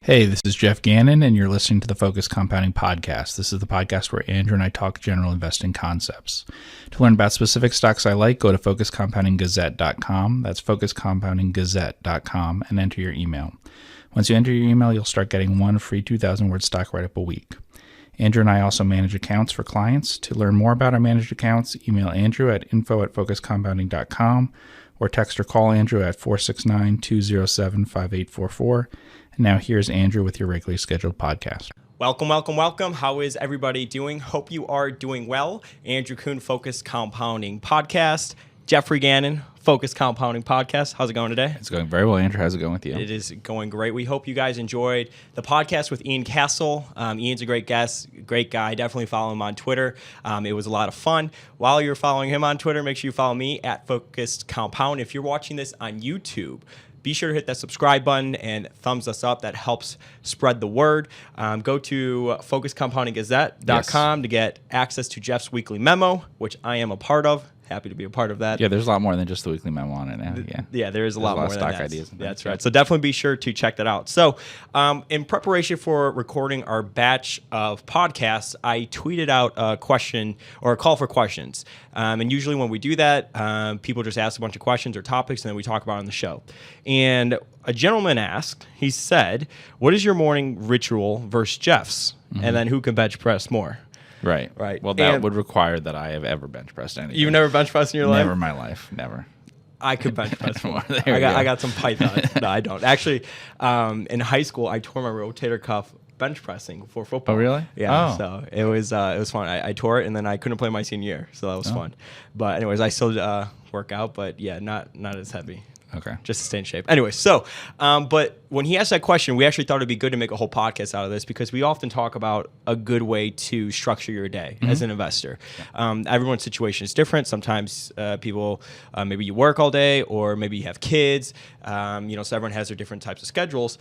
Hey, this is Geoff Gannon, and you're listening to the Focus Compounding Podcast. This is the podcast where Andrew and I talk general investing concepts. To learn about specific stocks I like, go to focuscompoundinggazette.com. That's focuscompoundinggazette.com, and enter your email. Once you enter your email, you'll start getting one free 2,000-word stock write-up a week. Andrew and I also manage accounts for clients. To learn more about our managed accounts, email Andrew at info@focuscompounding.com or text or call Andrew at 469-207-5844. And now here's Andrew with your regularly scheduled podcast. Welcome. How is everybody doing? Hope you are doing well. Andrew Kuhn, Focus Compounding Podcast. Geoffrey Gannon, Focus Compounding Podcast. How's it going today? It's going very well, Andrew. How's it going with you? It is going great. We hope you guys enjoyed the podcast with Ian Castle. Ian's a great guest, great guy. Definitely follow him on Twitter. It was a lot of fun. While you're following him on Twitter, make sure you follow me at Focused Compound. If you're watching this on YouTube, be sure to hit that subscribe button and thumbs us up. That helps spread the word. Go to focuscompoundinggazette.com to get access to Jeff's weekly memo, which I am a part of. Happy to be a part of that. Yeah, there's a lot more than just the weekly memo on it now. Yeah, there is a lot more of stock than ideas. That's right. So definitely be sure to check that out. So in preparation for recording our batch of podcasts, I tweeted out a question or a call for questions. And usually when we do that, people just ask a bunch of questions or topics, and then we talk about it on the show. And a gentleman asked, he said, what is your morning ritual versus Jeff's? Mm-hmm. And then who can bench press more? Right. Well, that would require that I have ever bench pressed anything. You've never bench pressed in your life? Never in my life. Never. I could bench press more. I got some python. No, I don't. Actually, in high school, I tore my rotator cuff bench pressing for football. Oh, really? Yeah. Oh. So it was fun. I tore it, and then I couldn't play my senior year, so that was fun. But anyways, I still work out, but yeah, not as heavy. Okay. Just to stay in shape. Anyway, so, but when he asked that question, we actually thought it'd be good to make a whole podcast out of this because we often talk about a good way to structure your day as an investor. Everyone's situation is different. Sometimes people, maybe you work all day or maybe you have kids, so everyone has their different types of schedules.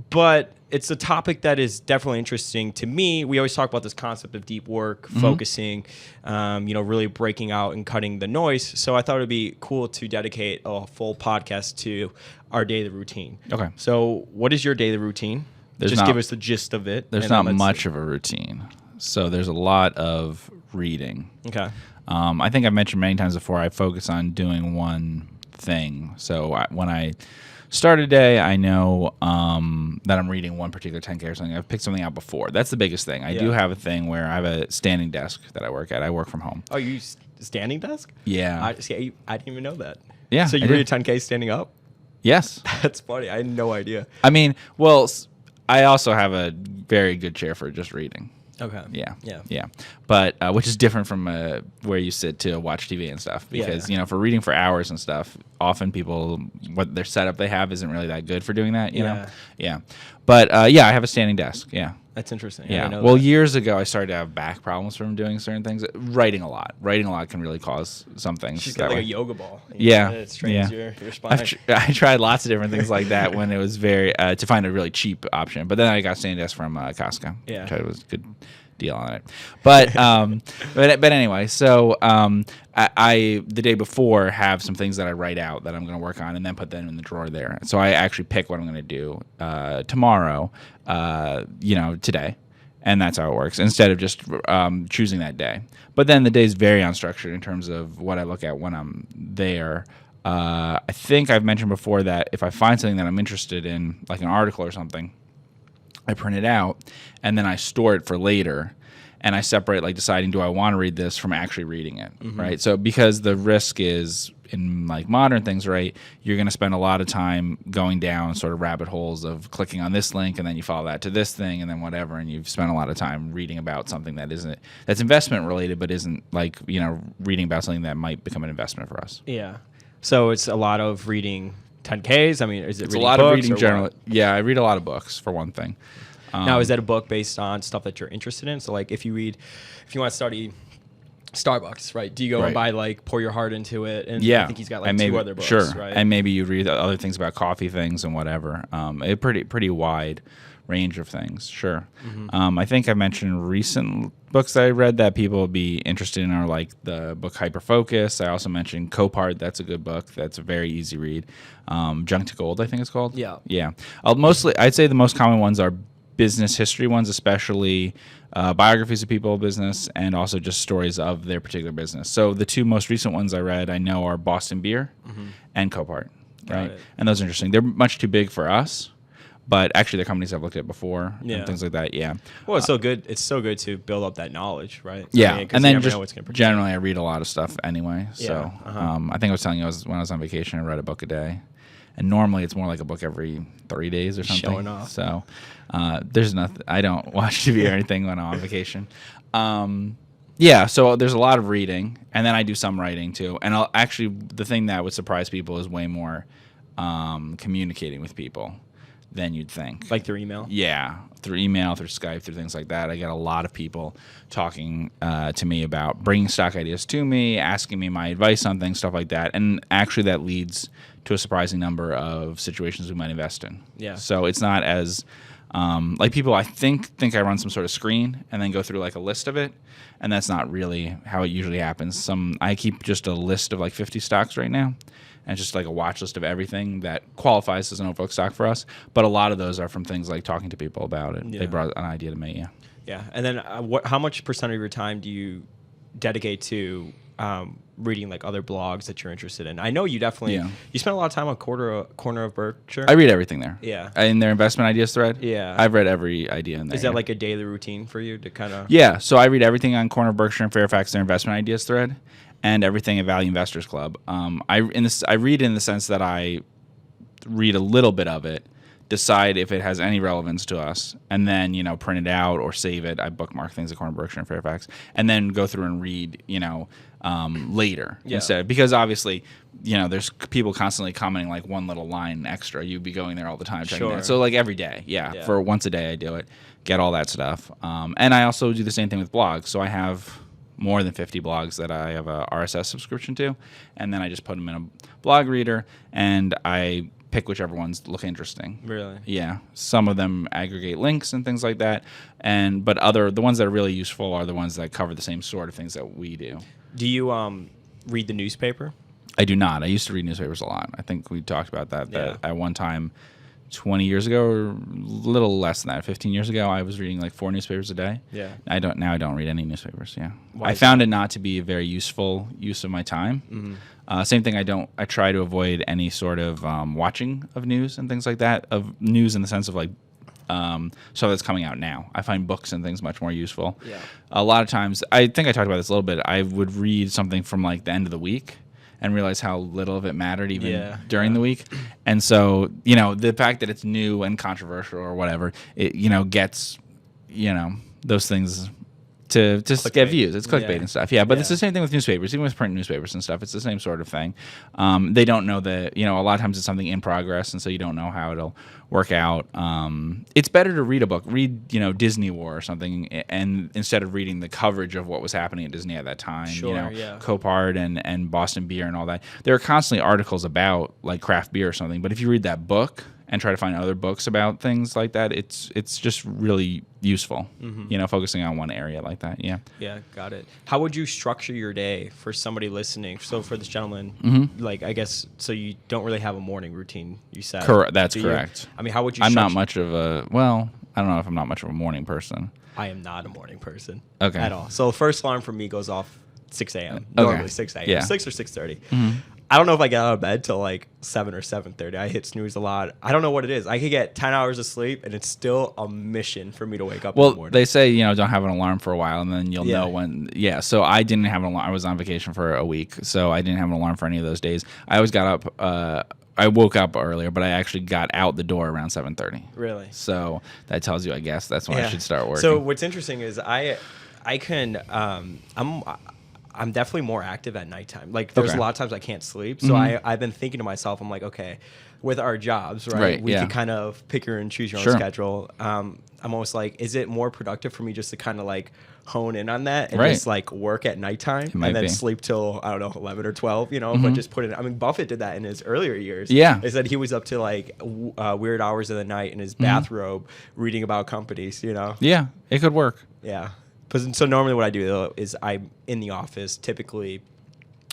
But it's a topic that is definitely interesting to me. We always talk about this concept of deep work, focusing, really breaking out and cutting the noise. So I thought it'd be cool to dedicate a full podcast to our daily routine. Okay. So what is your daily routine? Give us the gist of it. There's not much of a routine. So there's a lot of reading. Okay. I think I've mentioned many times before, I focus on doing one thing. So when I start a day, I know that I'm reading one particular 10K or something. I've picked something out before. That's the biggest thing. I do have a thing where I have a standing desk that I work at. I work from home. Oh, you use standing desk? Yeah. I didn't even know that. Yeah. So you read a 10K standing up? Yes. That's funny. I had no idea. I mean, well, I also have a very good chair for just reading. Okay. Yeah. But which is different from where you sit to watch TV and stuff because for reading for hours and stuff, often people what their setup they have isn't really that good for doing that. You know. Yeah. But I have a standing desk. Yeah. That's interesting. Yeah. Well, years ago, I started to have back problems from doing certain things. Writing a lot can really cause some things. She's got like a yoga ball. It strains your spine. I tried lots of different things like that when it was very to find a really cheap option. But then I got standing desk from Costco. Yeah. Which was a good deal on it. But but anyway, so I the day before have some things that I write out that I'm going to work on and then put them in the drawer there. So I actually pick what I'm going to do tomorrow, today. And that's how it works instead of just choosing that day. But then the day is very unstructured in terms of what I look at when I'm there. I think I've mentioned before that if I find something that I'm interested in, like an article or something, I print it out and then I store it for later. And I separate, like deciding, do I want to read this from actually reading it, right? So because the risk is in like modern things, right, you're going to spend a lot of time going down sort of rabbit holes of clicking on this link and then you follow that to this thing and then whatever, and you've spent a lot of time reading about something that's investment related but isn't like, reading about something that might become an investment for us. Yeah. So it's a lot of reading 10Ks. I mean, is it it's reading a lot books of reading generally? What? Yeah, I read a lot of books for one thing. Now, is that a book based on stuff that you're interested in? So, like, if you want to study Starbucks, right? Do you go and buy, like, Pour Your Heart Into It? And I think he's got, like, two other books, right? And maybe you read other things about coffee things and whatever. A pretty wide range of things. Sure. I think I mentioned recent books that I read that people would be interested in are like the book Hyperfocus. I also mentioned Copart. That's a good book. That's a very easy read. Junk to Gold, I think it's called. Yeah. Yeah. I'd say the most common ones are business history ones, especially biographies of people in business and also just stories of their particular business. So the two most recent ones I read I know are Boston Beer and Copart. Right. And those are interesting. They're much too big for us. But actually, the companies I've looked at before and things like that, yeah. Well, it's so good. It's so good to build up that knowledge, right? Yeah, I mean, and then just generally, I read a lot of stuff anyway. So I think I was telling you, when I was on vacation, I read a book a day, and normally it's more like a book every 3 days or something. Showing off. So there's nothing. I don't watch TV or anything when I'm on vacation. Yeah, so there's a lot of reading, and then I do some writing too. And the thing that would surprise people is way more communicating with people than you'd think. Like through email? Yeah, through email, through Skype, through things like that. I get a lot of people talking to me about bringing stock ideas to me, asking me my advice on things, stuff like that. And actually that leads to a surprising number of situations we might invest in. Yeah. So it's not as, like people I think I run some sort of screen and then go through like a list of it. And that's not really how it usually happens. I keep just a list of like 50 stocks right now. And it's just like a watch list of everything that qualifies as an overlooked stock for us. But a lot of those are from things like talking to people about it. Yeah. They brought an idea to me, yeah. Yeah, and then how much percent of your time do you dedicate to reading like other blogs that you're interested in? I know you definitely, you spend a lot of time on Corner of Berkshire. I read everything there. Yeah. In their investment ideas thread. Yeah. I've read every idea in there. Is that like a daily routine for you to kind of? Yeah, so I read everything on Corner of Berkshire and Fairfax, their investment ideas thread. And everything at Value Investors Club. I read in the sense that I read a little bit of it, decide if it has any relevance to us, and then print it out or save it. I bookmark things at Corner Berkshire and Fairfax, and then go through and read later instead, because obviously there's people constantly commenting like one little line extra. You'd be going there all the time checking that. So like every day, for once a day I do it, get all that stuff, and I also do the same thing with blogs. So I have more than 50 blogs that I have a RSS subscription to, and then I just put them in a blog reader, and I pick whichever ones look interesting. Really? Yeah. Some of them aggregate links and things like that, but the ones that are really useful are the ones that cover the same sort of things that we do. Do you read the newspaper? I do not. I used to read newspapers a lot. I think we talked about that at one time 20 years ago, or a little less than that, 15 years ago, I was reading like 4 newspapers a day. Yeah. Now I don't read any newspapers. Yeah. Why I found it not to be a very useful use of my time. Same thing. I try to avoid any sort of watching of news and things like that, of news in the sense of like so that's coming out now. I find books and things much more useful. Yeah. A lot of times, I think I talked about this a little bit, I would read something from like the end of the week and realize how little of it mattered even during the week. And so, the fact that it's new and controversial or whatever, it, gets, those things to get views. It's clickbait and stuff. Yeah, but it's the same thing with newspapers, even with print newspapers and stuff. It's the same sort of thing. They don't know that, a lot of times it's something in progress, and so you don't know how it'll work out. It's better to read a book, read, Disney War or something, and instead of reading the coverage of what was happening at Disney at that time, Copart and Boston Beer and all that. There are constantly articles about like craft beer or something, but if you read that book and try to find other books about things like that, it's just really useful, focusing on one area like that. Yeah. Yeah, got it. How would you structure your day for somebody listening? So for this gentleman, like I guess, so you don't really have a morning routine, you said. Correct. That's correct. I mean, how would you I'm not much of a, I don't know if I'm not much of a morning person. I am not a morning person at all. So the first alarm for me goes off 6 a.m. Normally 6 a.m. Yeah. 6 or 6:30. I don't know if I get out of bed till like 7 or 7:30. I hit snooze a lot. I don't know what it is. I could get 10 hours of sleep, and it's still a mission for me to wake up in the morning. They say, don't have an alarm for a while, and then you'll know when. Yeah, so I didn't have an alarm. I was on vacation for a week, so I didn't have an alarm for any of those days. I always got up. I woke up earlier, but I actually got out the door around 7:30. Really? So that tells you, I guess, that's when I should start working. So what's interesting is I'm I'm definitely more active at nighttime. Like there's Okay. a lot of times I can't sleep. So I've been thinking to myself, I'm like, okay, with our jobs, right? We yeah. could kind of pick your and choose your Sure. own schedule. I'm almost like, is it more productive for me just to kind of like hone in on that and Right. just like work at nighttime might and then be. sleep till, I don't know, 11 or 12, you know, but just put it, I mean, Buffett did that in his earlier years. Yeah. He said he was up to like weird hours of the night in his bathrobe reading about companies, you know? Yeah, it could work. Yeah. So normally what I do though is I'm in the office typically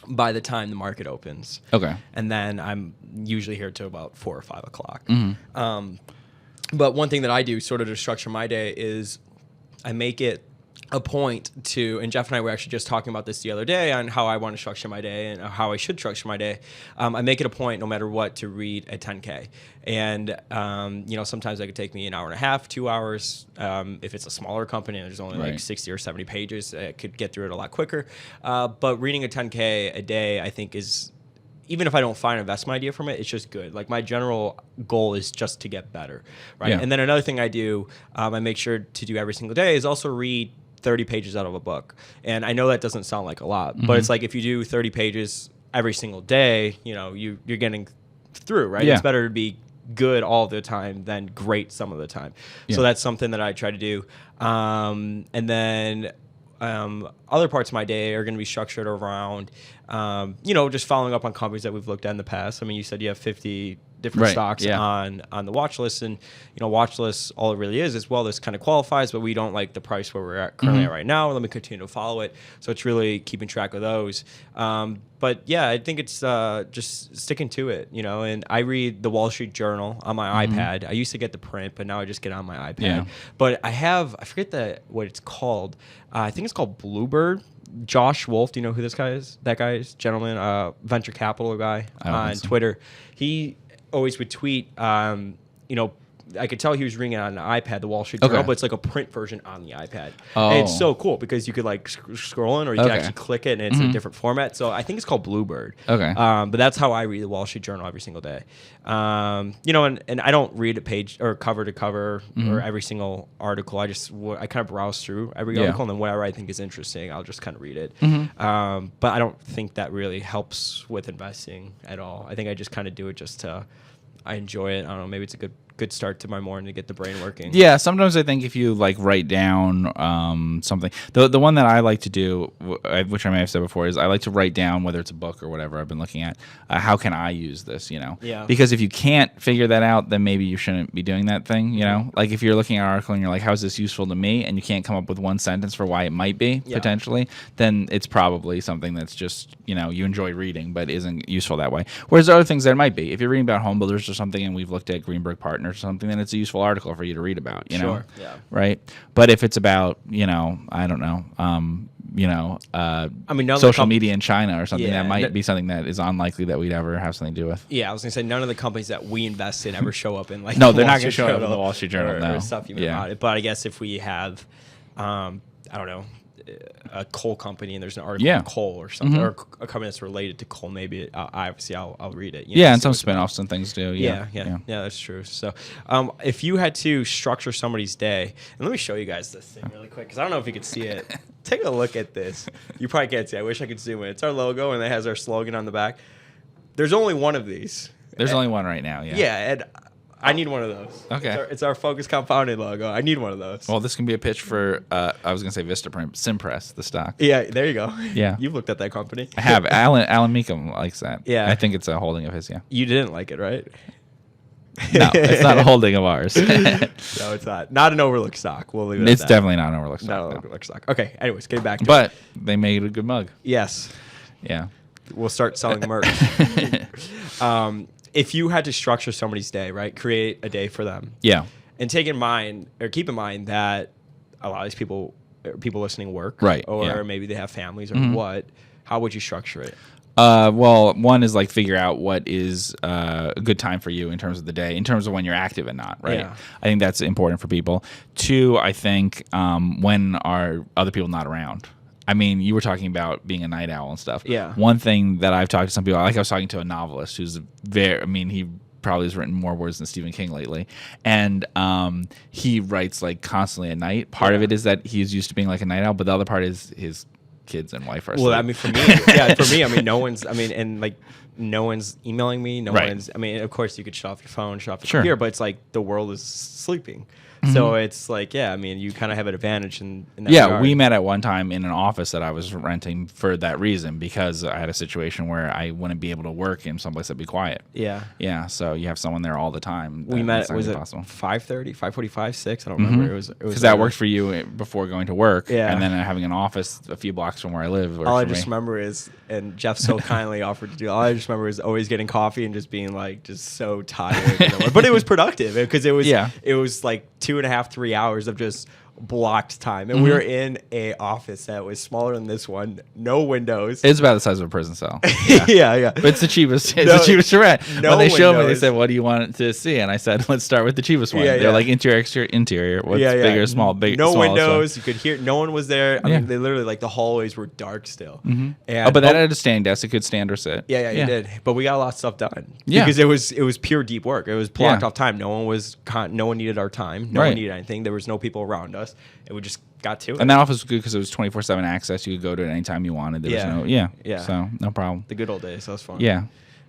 by the time the market opens. Okay. And then I'm usually here till about 4 or 5 o'clock. Mm-hmm. But one thing that I do sort of to structure my day is I make it a point to, and Geoff and I were actually just talking about this the other day on how I want to structure my day and how I should structure my day. I make it a point, no matter what, to read a 10K. And, you know, sometimes that could take me an hour and a half, 2 hours. If it's a smaller company and there's only like 60 or 70 pages, I could get through it a lot quicker. But reading a 10K a day, I think is, even if I don't find an investment idea from it, it's just good. Like my general goal is just to get better, right? Yeah. And then another thing I do, I make sure to do every single day is also read 30 pages out of a book. And I know that doesn't sound like a lot, but it's like if you do 30 pages every single day, you know, you're getting through, right? Yeah. It's better to be good all the time than great some of the time. Yeah. So that's something that I try to do. And then other parts of my day are going to be structured around, you know, just following up on companies that we've looked at in the past. I mean, you said you have 50 different stocks on the watch list, and you know, watch list, all it really is well, this kind of qualifies, but we don't like the price where we're at currently at right now. Let me continue to follow it. So it's really keeping track of those. But yeah, I think it's just sticking to it, you know. And I read the Wall Street Journal on my iPad. I used to get the print, but now I just get it on my iPad. Yeah. But I forget what it's called. I think it's called Bluebird. Josh Wolf, do you know who this guy is? That guy is, gentleman, venture capital guy on Twitter. He always would tweet, you know, I could tell he was reading it on an iPad, the Wall Street Journal, but it's like a print version on the iPad. Oh. And it's so cool because you could like scroll in, or you could actually click it, and it's in a different format. So I think it's called Bluebird. Okay. But that's how I read the Wall Street Journal every single day. You know, and I don't read a page or cover to cover or every single article. I kind of browse through every article, and then whatever I think is interesting, I'll just kind of read it. But I don't think that really helps with investing at all. I think I just kind of do it just to, I enjoy it. I don't know, maybe it's a good start to my morning to get the brain working. Yeah, sometimes I think if you like write down something, the one that I like to do, which I may have said before, is I like to write down, whether it's a book or whatever I've been looking at, how can I use this, you know? Yeah. Because if you can't figure that out, then maybe you shouldn't be doing that thing, you know? Like if you're looking at an article and you're like, how is this useful to me? And you can't come up with one sentence for why it might be, potentially, then it's probably something that's just, you know, you enjoy reading, but isn't useful that way. Whereas there are other things that it might be. If you're reading about home builders or something, and we've looked at Greenberg Partners or something, then it's a useful article for you to read about, you know? Yeah. Right? But if it's about, you know, I don't know, I mean, social media in China or something, Yeah, that might be something that is unlikely that we'd ever have something to do with. Yeah, I was gonna say none of the companies that we invest in ever show up in like No, the they're Wall not going to Street show up in Journal the Wall Street Journal, no. or stuff even about it. But I guess if we have, I don't know, a coal company and there's an article on coal or something, or a company that's related to coal, maybe I'll read it. You know, And some spinoffs and things do. Yeah, that's true. So, if you had to structure somebody's day, and let me show you guys this thing really quick because I don't know if you could see it. Take a look at this. You probably can't see. I wish I could zoom in. It's our logo, and it has our slogan on the back. There's only one of these. There's only one right now. Yeah. Yeah, and I need one of those. Okay. It's our Focus Compounded logo. I need one of those. Well, this can be a pitch for, I was going to say Vistaprint, Simpress, the stock. Yeah, there you go. Yeah. You've looked at that company. I have. Alan Meekum likes that. Yeah. I think it's a holding of his, yeah. You didn't like it, right? No, it's not a holding of ours. No, it's not. Not an overlooked stock. We'll leave it It's at that. definitely not an overlooked stock. Not an no. overlooked stock. Okay, anyways, getting back to it. But they made a good mug. Yes. Yeah. We'll start selling merch. If you had to structure somebody's day, right, create a day for them. Yeah. And keep in mind that a lot of these people listening work. Right, Or yeah. maybe they have families or what. How would you structure it? Well, one is like figure out what is a good time for you in terms of the day, in terms of when you're active and not, right? Yeah. I think that's important for people. Two, I think when are other people not around? I mean, you were talking about being a night owl and stuff. Yeah. One thing that I've talked to some people, like I was talking to a novelist who's he probably has written more words than Stephen King lately. And he writes like constantly at night. Part of it is that he's used to being like a night owl, but the other part is his kids and wife are Well, asleep. I mean, for me, I mean, no one's emailing me. No Right. one's. I mean, of course, you could shut off your phone, shut off your Sure. computer, but it's like the world is sleeping. So it's like, yeah, I mean, you kind of have an advantage in that regard. we met at one time in an office that I was renting for that reason, because I had a situation where I wouldn't be able to work in someplace that'd be quiet. Yeah. Yeah, so you have someone there all the time. We met, was it possible? 5:30, 5:45, 6? I don't remember. It was Because that worked for you before going to work, Yeah. and then having an office a few blocks from where I live. All I just remember is, and Jeff so kindly offered to do. All I just remember is always getting coffee and just being like, just so tired. But it was productive because it was like 2.5, 3 hours of just blocked time, and we were in a office that was smaller than this one, no windows. It's about the size of a prison cell. Yeah. But it's the cheapest. It's the cheapest to rent. No when they showed me, they windows. said, "What do you want to see?" And I said, "Let's start with the cheapest one." Yeah, They're yeah. like interior, exterior, interior. What's bigger, small, big? No small, windows. so- You could hear. No one was there. I mean, they literally like the hallways were dark still. And, but that had a standing desk. It could stand or sit. Yeah, you did. But we got a lot of stuff done. Yeah. Because it was pure deep work. It was blocked Yeah. off time. No one needed our time. No Right. one needed anything. There was no people around us. And we just got to it. And that office was good because it was 24/7 access. You could go to it anytime you wanted. There was Yeah. So no problem. The good old days. That was fun. Yeah.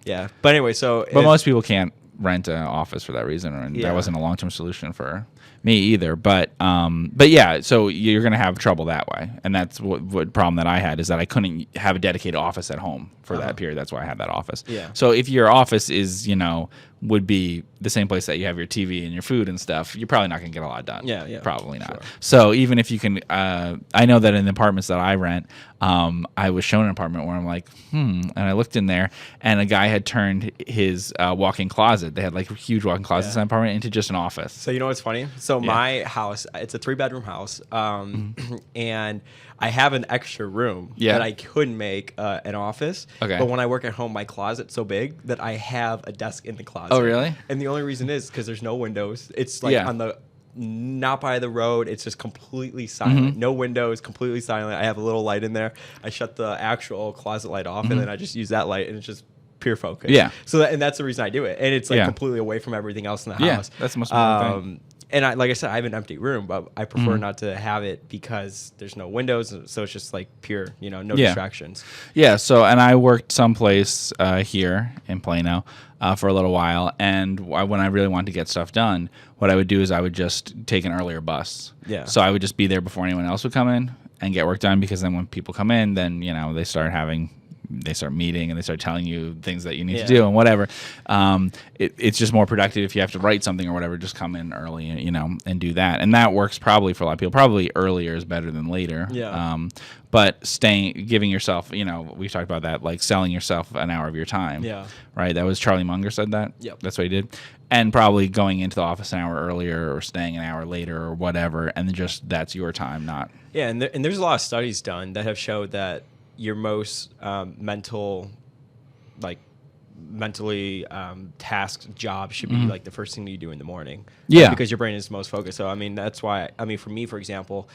Yeah. But anyway, so But most people can't rent an office for that reason, and Yeah. that wasn't a long-term solution for me either. But yeah, so you're gonna have trouble that way, and that's what problem that I had, is that I couldn't have a dedicated office at home for that period. That's why I had that office. Yeah. So if your office is, would be the same place that you have your TV and your food and stuff, you're probably not gonna get a lot done. Yeah. Probably not. Sure. So even if you can, I know that in the apartments that I rent, I was shown an apartment where I'm like, and I looked in there, and a guy had turned his walk-in closet. They had like huge walk-in closets in the apartment into just an office. So you know what's funny? So my house, it's a 3-bedroom house, and I have an extra room that I couldn't make an office. Okay. But when I work at home, my closet's so big that I have a desk in the closet. Oh, really? And the only reason is because there's no windows. It's like on the not by the road. It's just completely silent. No windows, completely silent. I have a little light in there. I shut the actual closet light off, and then I just use that light, and it's just pure focus. Yeah. So and that's the reason I do it, and it's like completely away from everything else in the house. That's the most important thing. And like I said, I have an empty room, but I prefer not to have it because there's no windows, so it's just like pure, no distractions. Yeah. So, and I worked someplace here in Plano for a little while, and when I really wanted to get stuff done, what I would do is I would just take an earlier bus. Yeah. So I would just be there before anyone else would come in and get work done, because then when people come in, then they start meeting and they start telling you things that you need to do and whatever. It's just more productive if you have to write something or whatever. Just come in early, and do that, and that works probably for a lot of people. Probably earlier is better than later. Yeah. But giving yourself, we talked about that, like selling yourself an hour of your time. Yeah. Right. That was Charlie Munger said that. Yep. That's what he did. And probably going into the office an hour earlier or staying an hour later or whatever, and then just that's your time, not. Yeah, and there's a lot of studies done that have showed that your most mentally tasked job should be like the first thing that you do in the morning. Yeah. Because your brain is most focused. So, that's why, for me, for example,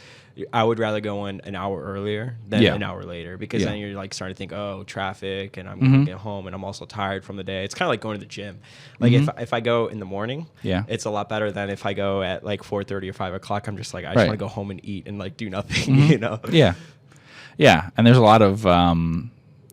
I would rather go in an hour earlier than an hour later, because then you're like starting to think, oh, traffic, and I'm going to get home, and I'm also tired from the day. It's kind of like going to the gym. Like if I go in the morning, it's a lot better than if I go at like 4:30 or 5 o'clock. I'm just like, I just want to go home and eat and like do nothing, Yeah. Yeah. And there's a lot of,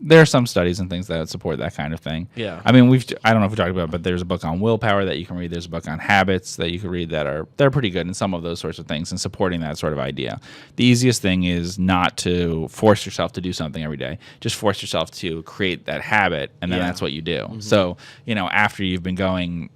there are some studies and things that support that kind of thing. Yeah. I don't know if we talked about it, but there's a book on willpower that you can read. There's a book on habits that you can read they're pretty good in some of those sorts of things and supporting that sort of idea. The easiest thing is not to force yourself to do something every day. Just force yourself to create that habit, and then that's what you do. So, after you've been going,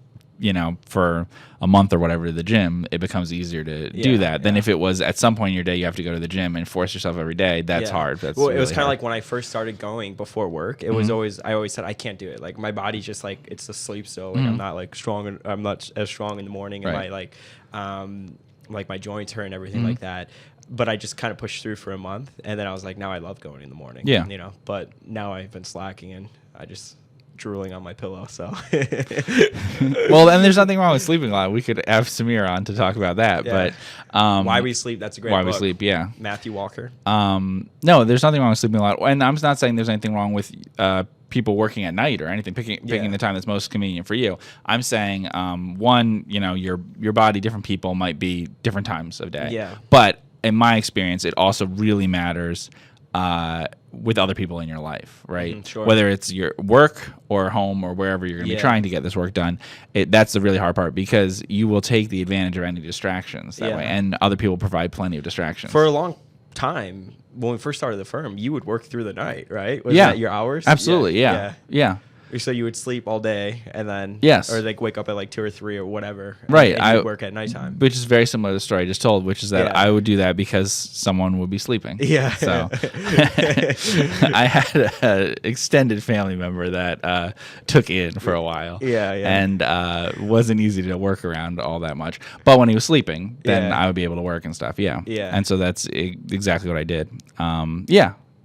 for a month or whatever to the gym, it becomes easier to do that than if it was at some point in your day you have to go to the gym and force yourself every day. That's hard. It was kind of like when I first started going before work. It was I always said I can't do it. Like my body's just like it's asleep still. Like I'm not like strong. And I'm not as strong in the morning, and my my joints hurt and everything like that. But I just kind of pushed through for a month, and then I was like, now I love going in the morning. Yeah. But now I've been slacking, and I just drooling on my pillow. So well, and there's nothing wrong with sleeping a lot. We could have Samir on to talk about that. But Why We Sleep, that's a great book. We Sleep, yeah. Matthew Walker. No, there's nothing wrong with sleeping a lot. And I'm not saying there's anything wrong with people working at night or anything, picking the time that's most convenient for you. I'm saying one, your body, different people might be different times of day. Yeah. But in my experience, it also really matters with other people in your life, right? Sure. Whether it's your work or home or wherever you're going to be trying to get this work done, that's the really hard part, because you will take the advantage of any distractions that way, and other people provide plenty of distractions. For a long time, when we first started the firm, you would work through the night, right? Was Yeah. that your hours? Absolutely, yeah. So you would sleep all day and then, or like wake up at like 2 or 3 or whatever. Right. And you would work at nighttime. Which is very similar to the story I just told, which is that I would do that because someone would be sleeping. Yeah. So I had an extended family member that took in for a while. And wasn't easy to work around all that much. But when he was sleeping, then I would be able to work and stuff. Yeah. And so that's exactly what I did.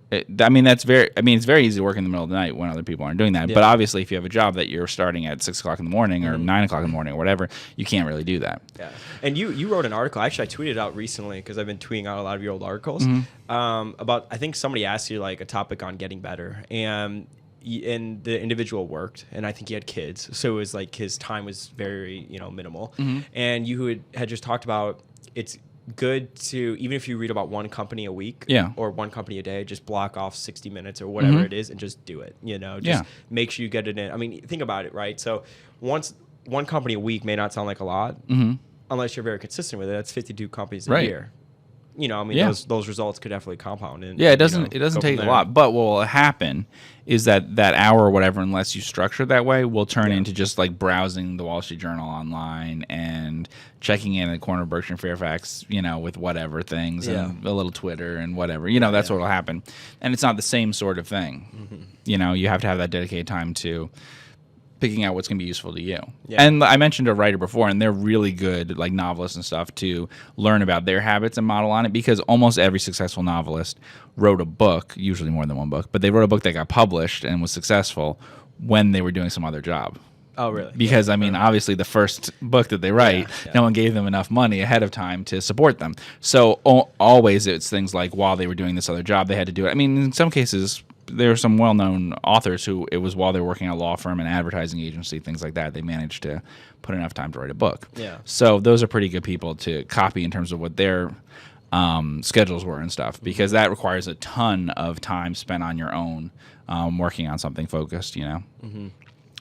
It's very easy to work in the middle of the night when other people aren't doing that. But obviously, if you have a job that you're starting at 6 o'clock in the morning or 9 o'clock in the morning or whatever, you can't really do that. Yeah. And you wrote an article. Actually, I tweeted it out recently because I've been tweeting out a lot of your old articles about, I think somebody asked you like a topic on getting better. And the individual worked, and I think he had kids. So it was like his time was very, minimal. And you had just talked about it's good to, even if you read about one company a week or one company a day, just block off 60 minutes or whatever it is and just do it, just make sure you get it in. I mean, think about it, right? So one company a week may not sound like a lot unless you're very consistent with it. That's 52 companies a year. Those results could definitely compound. And, it doesn't take a lot. But what will happen is that hour or whatever, unless you structure it that way, will turn into just like browsing the Wall Street Journal online and checking in at the corner of Berkshire and Fairfax, with whatever things and a little Twitter and whatever. That's what will happen. And it's not the same sort of thing. You have to have that dedicated time to picking out what's going to be useful to you. And I mentioned a writer before, and they're really good, like novelists and stuff, to learn about their habits and model on it, because almost every successful novelist wrote a book, usually more than one book, but they wrote a book that got published and was successful when they were doing some other job. Oh, really? Because, obviously the first book that they write, no one gave them enough money ahead of time to support them. So always it's things like while they were doing this other job, they had to do it. In some cases, there are some well-known authors who it was while they were working at a law firm and advertising agency, things like that, they managed to put enough time to write a book. So those are pretty good people to copy in terms of what their schedules were and stuff, because that requires a ton of time spent on your own working on something focused,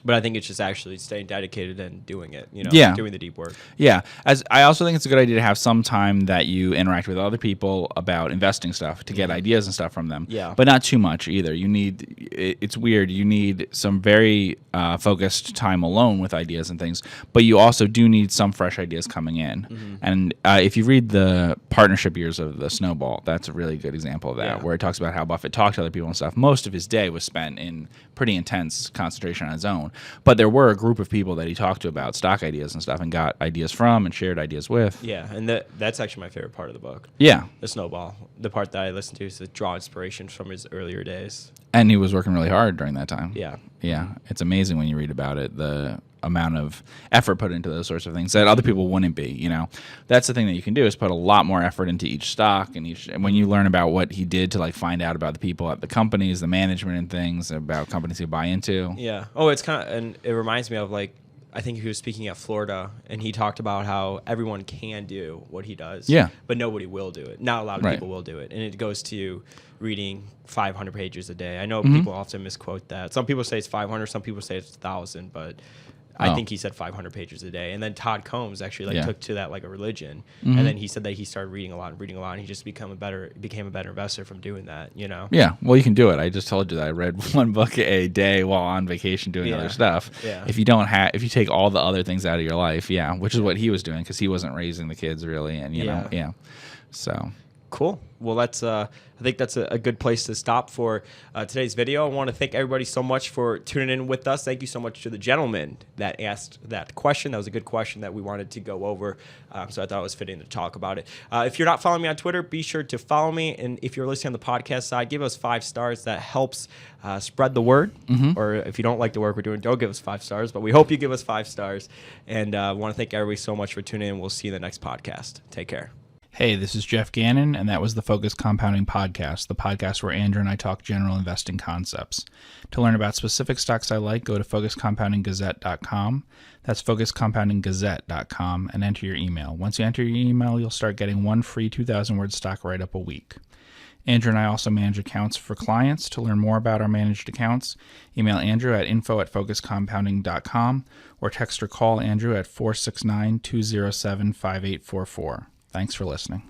But I think it's just actually staying dedicated and doing it, doing the deep work. Yeah. As I also think it's a good idea to have some time that you interact with other people about investing stuff to get ideas and stuff from them. Yeah. But not too much either. It's weird. You need some very focused time alone with ideas and things, but you also do need some fresh ideas coming in. And if you read the partnership years of The Snowball, that's a really good example of that, where it talks about how Buffett talked to other people and stuff. Most of his day was spent in pretty intense concentration on his own. But there were a group of people that he talked to about stock ideas and stuff and got ideas from and shared ideas with. Yeah, and that's actually my favorite part of the book. Yeah. The Snowball. The part that I listened to is to draw inspiration from his earlier days. And he was working really hard during that time. Yeah. Yeah. It's amazing when you read about it, the amount of effort put into those sorts of things that other people wouldn't be, That's the thing that you can do, is put a lot more effort into each stock, and when you learn about what he did to like find out about the people at the companies, the management and things, about companies you buy into. Yeah. Oh, it's kind of, and it reminds me of like, I think he was speaking at Florida, and he talked about how everyone can do what he does, but nobody will do it. Not a lot of people will do it. And it goes to reading 500 pages a day. I know people often misquote that. Some people say it's 500, some people say it's 1,000, but I think he said 500 pages a day. And then Todd Combs actually took to that like a religion. And then he said that he started reading a lot, and he just became a better investor from doing that, Yeah, well, you can do it. I just told you that I read one book a day while on vacation doing other stuff. Yeah. If you take all the other things out of your life, which is what he was doing, because he wasn't raising the kids really, and you know, so. Cool. Well, that's I think that's a good place to stop for today's video. I want to thank everybody so much for tuning in with us. Thank you so much to the gentleman that asked that question. That was a good question that we wanted to go over, so I thought it was fitting to talk about it. If you're not following me on Twitter, be sure to follow me. And if you're listening on the podcast side, give us 5 stars. That helps spread the word. Or if you don't like the work we're doing, don't give us 5 stars. But we hope you give us 5 stars. And I want to thank everybody so much for tuning in. We'll see you in the next podcast. Take care. Hey, this is Geoff Gannon, and that was the Focus Compounding Podcast, the podcast where Andrew and I talk general investing concepts. To learn about specific stocks I like, go to focuscompoundinggazette.com. That's focuscompoundinggazette.com, and enter your email. Once you enter your email, you'll start getting one free 2,000-word stock write-up a week. Andrew and I also manage accounts for clients. To learn more about our managed accounts, email Andrew at info@focuscompounding.com or text or call Andrew at 469-207-5844. Thanks for listening.